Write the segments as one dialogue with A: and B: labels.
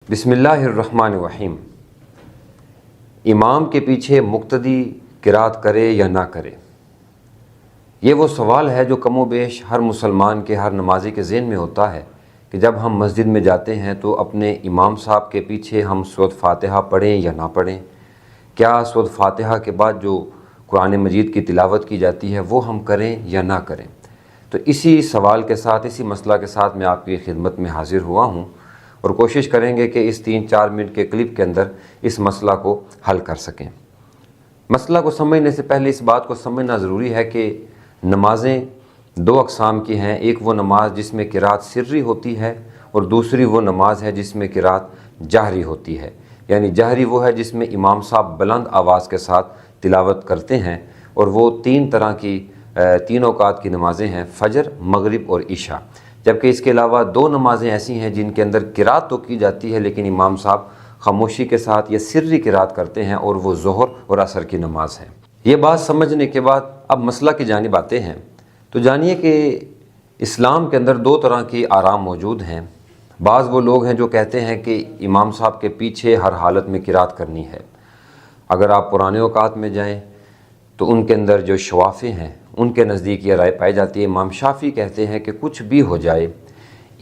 A: بسم اللہ الرحمن الرحیم۔ امام کے پیچھے مقتدی قرات کرے یا نہ کرے، یہ وہ سوال ہے جو کم و بیش ہر مسلمان کے، ہر نمازی کے ذہن میں ہوتا ہے کہ جب ہم مسجد میں جاتے ہیں تو اپنے امام صاحب کے پیچھے ہم سورۃ فاتحہ پڑھیں یا نہ پڑھیں، کیا سورۃ فاتحہ کے بعد جو قرآن مجید کی تلاوت کی جاتی ہے وہ ہم کریں یا نہ کریں۔ تو اسی سوال کے ساتھ، اسی مسئلہ کے ساتھ میں آپ کی خدمت میں حاضر ہوا ہوں اور کوشش کریں گے کہ اس 3-4 منٹ کے کلپ کے اندر اس مسئلہ کو حل کر سکیں۔ مسئلہ کو سمجھنے سے پہلے اس بات کو سمجھنا ضروری ہے کہ نمازیں 2 اقسام کی ہیں۔ ایک وہ نماز جس میں قرات سری ہوتی ہے اور دوسری وہ نماز ہے جس میں قرات جہری ہوتی ہے۔ یعنی جہری وہ ہے جس میں امام صاحب بلند آواز کے ساتھ تلاوت کرتے ہیں، اور وہ 3 طرح کی 3 اوقات کی نمازیں ہیں، فجر، مغرب اور عشاء۔ جبکہ اس کے علاوہ 2 نمازیں ایسی ہیں جن کے اندر قرات تو کی جاتی ہے لیکن امام صاحب خاموشی کے ساتھ یا سری قرات کرتے ہیں، اور وہ ظہر اور عصر کی نماز ہے۔ یہ بات سمجھنے کے بعد اب مسئلہ کی جانب آتے ہیں۔ تو جانیے کہ اسلام کے اندر 2 طرح کی آرام موجود ہیں۔ بعض وہ لوگ ہیں جو کہتے ہیں کہ امام صاحب کے پیچھے ہر حالت میں قرات کرنی ہے۔ اگر آپ پرانے اوقات میں جائیں تو ان کے اندر جو شوافی ہیں ان کے نزدیک یہ رائے پائی جاتی ہے۔ امام شافعی کہتے ہیں کہ کچھ بھی ہو جائے،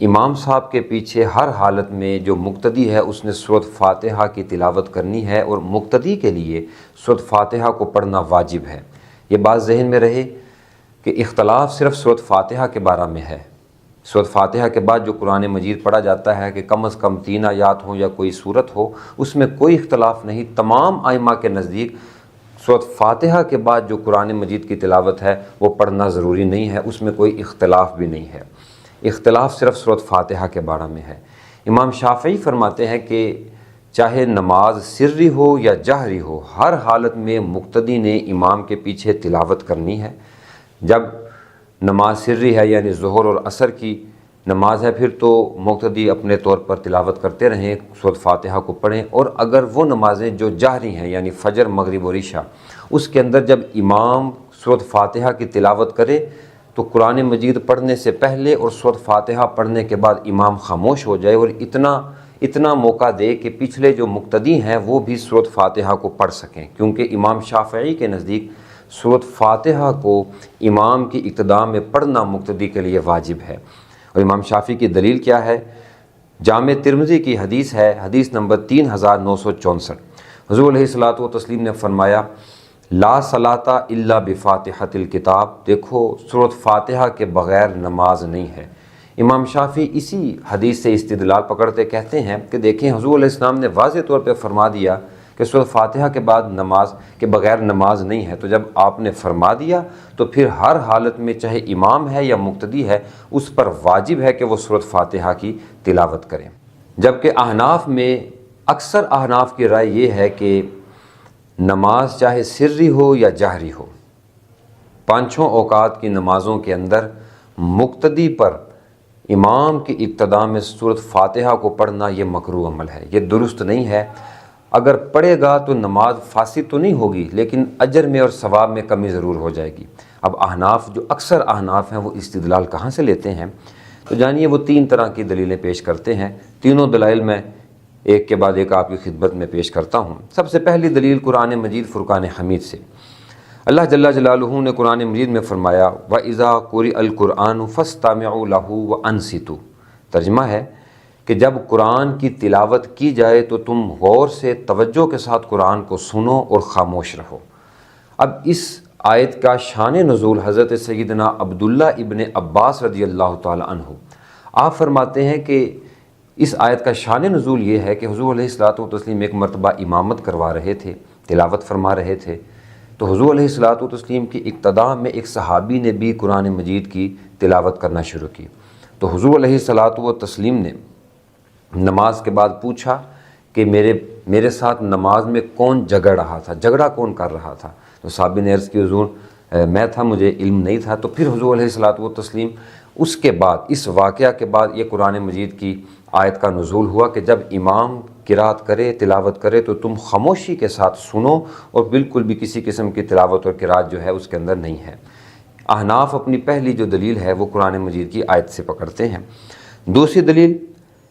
A: امام صاحب کے پیچھے ہر حالت میں جو مقتدی ہے اس نے سورۃ فاتحہ کی تلاوت کرنی ہے، اور مقتدی کے لیے سورۃ فاتحہ کو پڑھنا واجب ہے۔ یہ بات ذہن میں رہے کہ اختلاف صرف سورۃ فاتحہ کے بارے میں ہے۔ سورۃ فاتحہ کے بعد جو قرآن مجید پڑھا جاتا ہے کہ کم از کم 3 آیات ہوں یا کوئی صورت ہو، اس میں کوئی اختلاف نہیں۔ تمام ائمہ کے نزدیک سورۃ فاتحہ کے بعد جو قرآن مجید کی تلاوت ہے وہ پڑھنا ضروری نہیں ہے، اس میں کوئی اختلاف بھی نہیں ہے۔ اختلاف صرف سورۃ فاتحہ کے بارے میں ہے۔ امام شافعی فرماتے ہیں کہ چاہے نماز سری ہو یا جہری ہو، ہر حالت میں مقتدی نے امام کے پیچھے تلاوت کرنی ہے۔ جب نماز سری ہے یعنی ظہر اور عصر کی نماز ہے، پھر تو مقتدی اپنے طور پر تلاوت کرتے رہیں، سورۃ فاتحہ کو پڑھیں۔ اور اگر وہ نمازیں جو جہری ہیں یعنی فجر، مغرب اور عشاء، اس کے اندر جب امام سورۃ فاتحہ کی تلاوت کرے تو قرآن مجید پڑھنے سے پہلے اور سورۃ فاتحہ پڑھنے کے بعد امام خاموش ہو جائے، اور اتنا موقع دے کہ پچھلے جو مقتدی ہیں وہ بھی سورۃ فاتحہ کو پڑھ سکیں، کیونکہ امام شافعی کے نزدیک سورۃ فاتحہ کو امام کی ابتدا میں پڑھنا مقتدی کے لیے واجب ہے۔ اور امام شافعی کی دلیل کیا ہے؟ جامع ترمذی کی حدیث ہے، حدیث نمبر 3964۔ حضور علیہ الصلوۃ والتسلیم نے فرمایا، لا صلاۃ الا بفاتحۃ الکتاب۔ دیکھو، سورۃ فاتحہ کے بغیر نماز نہیں ہے۔ امام شافعی اسی حدیث سے استدلال پکڑتے کہتے ہیں کہ دیکھیں، حضور علیہ السلام نے واضح طور پہ فرما دیا کہ سورۃ فاتحہ کے بعد نماز کے بغیر نماز نہیں ہے، تو جب آپ نے فرما دیا تو پھر ہر حالت میں چاہے امام ہے یا مقتدی ہے، اس پر واجب ہے کہ وہ سورۃ فاتحہ کی تلاوت کریں۔ جبکہ احناف میں اکثر احناف کی رائے یہ ہے کہ نماز چاہے سری ہو یا جہری ہو، 5 اوقات کی نمازوں کے اندر مقتدی پر امام کی ابتدا میں سورۃ فاتحہ کو پڑھنا یہ مکروہ عمل ہے، یہ درست نہیں ہے۔ اگر پڑھے گا تو نماز فاسد تو نہیں ہوگی، لیکن اجر میں اور ثواب میں کمی ضرور ہو جائے گی۔ اب احناف، جو اکثر احناف ہیں، وہ استدلال کہاں سے لیتے ہیں؟ تو جانیے، وہ 3 طرح کی دلیلیں پیش کرتے ہیں۔ تینوں دلائل میں ایک کے بعد ایک آپ کی خدمت میں پیش کرتا ہوں۔ سب سے پہلی دلیل قرآن مجید فرقان حمید سے۔ اللہ جل جلالہ نے قرآن مجید میں فرمایا، وَإِذَا قُرِئَ الْقُرْآنُ فَاسْتَمِعُوا لَهُ وَأَنصِتُوا۔ ترجمہ ہے کہ جب قرآن کی تلاوت کی جائے تو تم غور سے، توجہ کے ساتھ قرآن کو سنو اور خاموش رہو۔ اب اس آیت کا شان نزول حضرت سیدنا عبداللہ ابن عباس رضی اللہ تعالی عنہ، آپ فرماتے ہیں کہ اس آیت کا شان نزول یہ ہے کہ حضور علیہ الصلوۃ والتسلیم ایک مرتبہ امامت کروا رہے تھے، تلاوت فرما رہے تھے، تو حضور علیہ الصلوۃ والتسلیم کی ابتدا میں ایک صحابی نے بھی قرآن مجید کی تلاوت کرنا شروع کی۔ تو حضور علیہ الصلوۃ والتسلیم نے نماز کے بعد پوچھا کہ میرے ساتھ نماز میں کون جھگڑ رہا تھا، جھگڑا کون کر رہا تھا؟ تو صحابی نے عرض کی، حضور میں تھا، مجھے علم نہیں تھا۔ تو پھر حضور علیہ الصلوۃ والتسلیم اس کے بعد، اس واقعہ کے بعد یہ قرآن مجید کی آیت کا نزول ہوا کہ جب امام قرات کرے، تلاوت کرے، تو تم خاموشی کے ساتھ سنو، اور بالکل بھی کسی قسم کی تلاوت اور قرات جو ہے اس کے اندر نہیں ہے۔ احناف اپنی پہلی جو دلیل ہے وہ قرآن مجید کی آیت سے پکڑتے ہیں۔ دوسری دلیل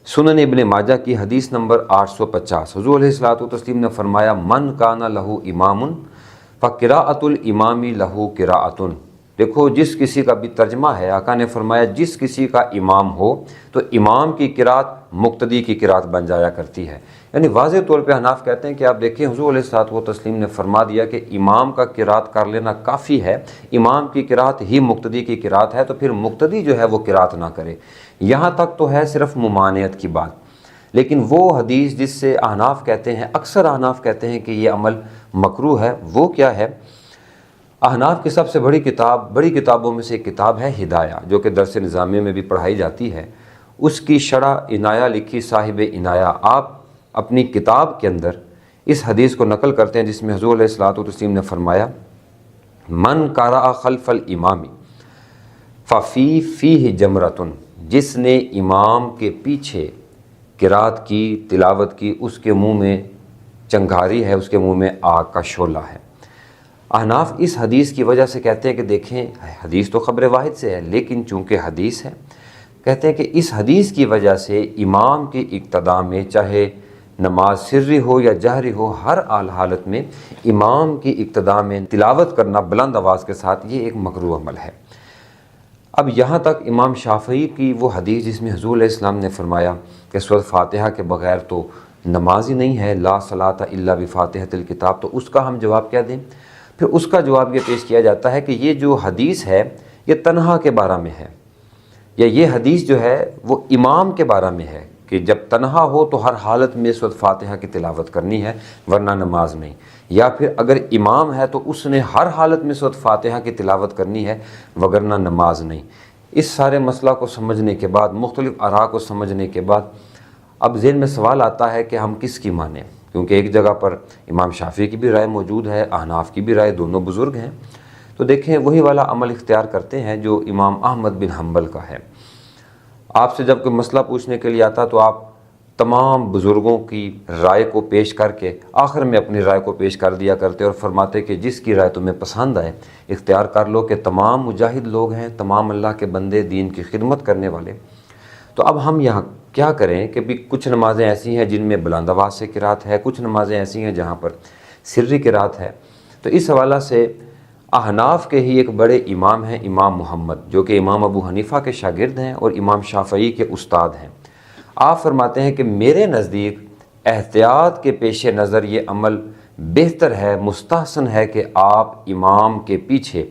A: سنن ابن ماجہ کی حدیث نمبر 850، حضور علیہ الصلوۃ والتسلیم نے فرمایا من کان لہ امام فقراءۃ الامام لہ قراءۃ۔ دیکھو جس کسی کا بھی ترجمہ ہے، آقا نے فرمایا جس کسی کا امام ہو تو امام کی قرات مقتدی کی قرات بن جایا کرتی ہے۔ یعنی واضح طور پہ حناف کہتے ہیں کہ آپ دیکھیں حضور علیہ الصلوۃ والتسلیم نے فرما دیا کہ امام کا قرات کر لینا کافی ہے، امام کی قرات ہی مقتدی کی قرات ہے، تو پھر مقتدی جو ہے وہ قرات نہ کرے۔ یہاں تک تو ہے صرف ممانعت کی بات، لیکن وہ حدیث جس سے احناف کہتے ہیں، اکثر احناف کہتے ہیں کہ یہ عمل مکروہ ہے، وہ کیا ہے؟ احناف کی سب سے بڑی کتابوں میں سے ایک کتاب ہے ہدایہ، جو کہ درس نظامیہ میں بھی پڑھائی جاتی ہے۔ اس کی شرح عنایہ لکھی صاحب عنایہ، آپ اپنی کتاب کے اندر اس حدیث کو نقل کرتے ہیں جس میں حضور علیہ الصلوۃ والتسلیم نے فرمایا من قرأ خلف الامام فیہ جمرۃ، جس نے امام کے پیچھے قرات کی، تلاوت کی، اس کے منہ میں چنگاری ہے، اس کے منہ میں آگ کا شعلہ ہے۔ احناف اس حدیث کی وجہ سے کہتے ہیں کہ دیکھیں حدیث تو خبر واحد سے ہے، لیکن چونکہ حدیث ہے، کہتے ہیں کہ اس حدیث کی وجہ سے امام کی اقتداء میں چاہے نماز سری ہو یا جہری ہو، ہر حالت میں امام کی اقتداء میں تلاوت کرنا بلند آواز کے ساتھ یہ ایک مکروہ عمل ہے۔ اب یہاں تک امام شافعی کی وہ حدیث جس میں حضور علیہ السلام نے فرمایا کہ سورۃ فاتحہ کے بغیر تو نماز ہی نہیں ہے، لا صلاۃ الا بفاتحۃ الکتاب، تو اس کا ہم جواب کیا دیں؟ پھر اس کا جواب یہ پیش کیا جاتا ہے کہ یہ جو حدیث ہے یہ تنہا کے بارے میں ہے، یا یہ حدیث جو ہے وہ امام کے بارے میں ہے کہ جب تنہا ہو تو ہر حالت میں سورۃ فاتحہ کی تلاوت کرنی ہے ورنہ نماز نہیں، یا پھر اگر امام ہے تو اس نے ہر حالت میں سورۃ فاتحہ کی تلاوت کرنی ہے وگرنہ نماز نہیں۔ اس سارے مسئلہ کو سمجھنے کے بعد، مختلف آراء کو سمجھنے کے بعد اب ذہن میں سوال آتا ہے کہ ہم کس کی مانیں، کیونکہ ایک جگہ پر امام شافعی کی بھی رائے موجود ہے، احناف کی بھی رائے، دونوں بزرگ ہیں، تو دیکھیں وہی والا عمل اختیار کرتے ہیں جو امام احمد بن حنبل کا ہے۔ آپ سے جب کوئی مسئلہ پوچھنے کے لیے آتا تو آپ تمام بزرگوں کی رائے کو پیش کر کے آخر میں اپنی رائے کو پیش کر دیا کرتے اور فرماتے کہ جس کی رائے تمہیں پسند آئے اختیار کر لو، کہ تمام مجاہد لوگ ہیں، تمام اللہ کے بندے، دین کی خدمت کرنے والے۔ تو اب ہم یہاں کیا کریں کہ بھی کچھ نمازیں ایسی ہیں جن میں بلند آواز سے قرات ہے، کچھ نمازیں ایسی ہیں جہاں پر سری قرات ہے۔ تو اس حوالہ سے احناف کے ہی ایک بڑے امام ہیں امام محمد، جو کہ امام ابو حنیفہ کے شاگرد ہیں اور امام شافعی کے استاد ہیں۔ آپ فرماتے ہیں کہ میرے نزدیک احتیاط کے پیش نظر یہ عمل بہتر ہے، مستحسن ہے کہ آپ امام کے پیچھے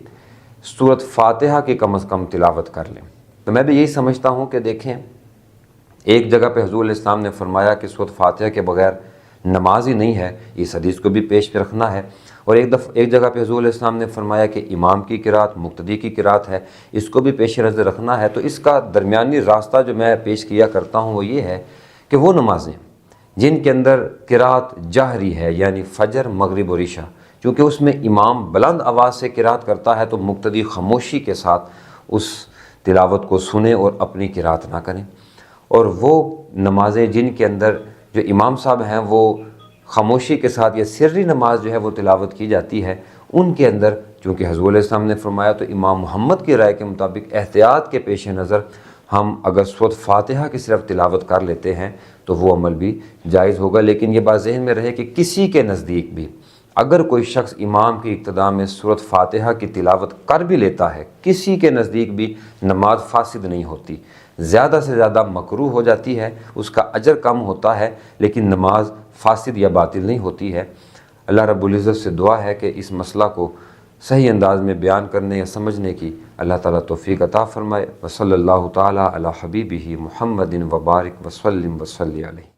A: سورۃ فاتحہ کی کم از کم تلاوت کر لیں۔ تو میں بھی یہی سمجھتا ہوں کہ دیکھیں ایک جگہ پہ حضور علیہ السلام نے فرمایا کہ سورۃ فاتحہ کے بغیر نماز ہی نہیں ہے، اس حدیث کو بھی پیش پہ رکھنا ہے، اور ایک جگہ پہ حضور علیہ السلام نے فرمایا کہ امام کی قرات مقتدی کی قرات ہے، اس کو بھی پیش نظر رکھنا ہے۔ تو اس کا درمیانی راستہ جو میں پیش کیا کرتا ہوں وہ یہ ہے کہ وہ نمازیں جن کے اندر قرات جہری ہے، یعنی فجر، مغرب اور عشاء، چونکہ اس میں امام بلند آواز سے قرات کرتا ہے تو مقتدی خاموشی کے ساتھ اس تلاوت کو سنیں اور اپنی قرات نہ کریں۔ اور وہ نمازیں جن کے اندر جو امام صاحب ہیں وہ خاموشی کے ساتھ یا سری نماز جو ہے وہ تلاوت کی جاتی ہے، ان کے اندر چونکہ حضور علیہ السلام نے فرمایا تو امام محمد کی رائے کے مطابق احتیاط کے پیش نظر ہم اگر سورۃ فاتحہ کی صرف تلاوت کر لیتے ہیں تو وہ عمل بھی جائز ہوگا۔ لیکن یہ بات ذہن میں رہے کہ کسی کے نزدیک بھی اگر کوئی شخص امام کی اقتداء میں سورۃ فاتحہ کی تلاوت کر بھی لیتا ہے، کسی کے نزدیک بھی نماز فاسد نہیں ہوتی، زیادہ سے زیادہ مکروہ ہو جاتی ہے، اس کا اجر کم ہوتا ہے، لیکن نماز فاسد یا باطل نہیں ہوتی ہے۔ اللہ رب العزت سے دعا ہے کہ اس مسئلہ کو صحیح انداز میں بیان کرنے یا سمجھنے کی اللہ تعالیٰ توفیق عطا فرمائے۔ وصلی اللہ تعالیٰ علی حبیبہ محمد وبارک وسلم وصلی علیہ۔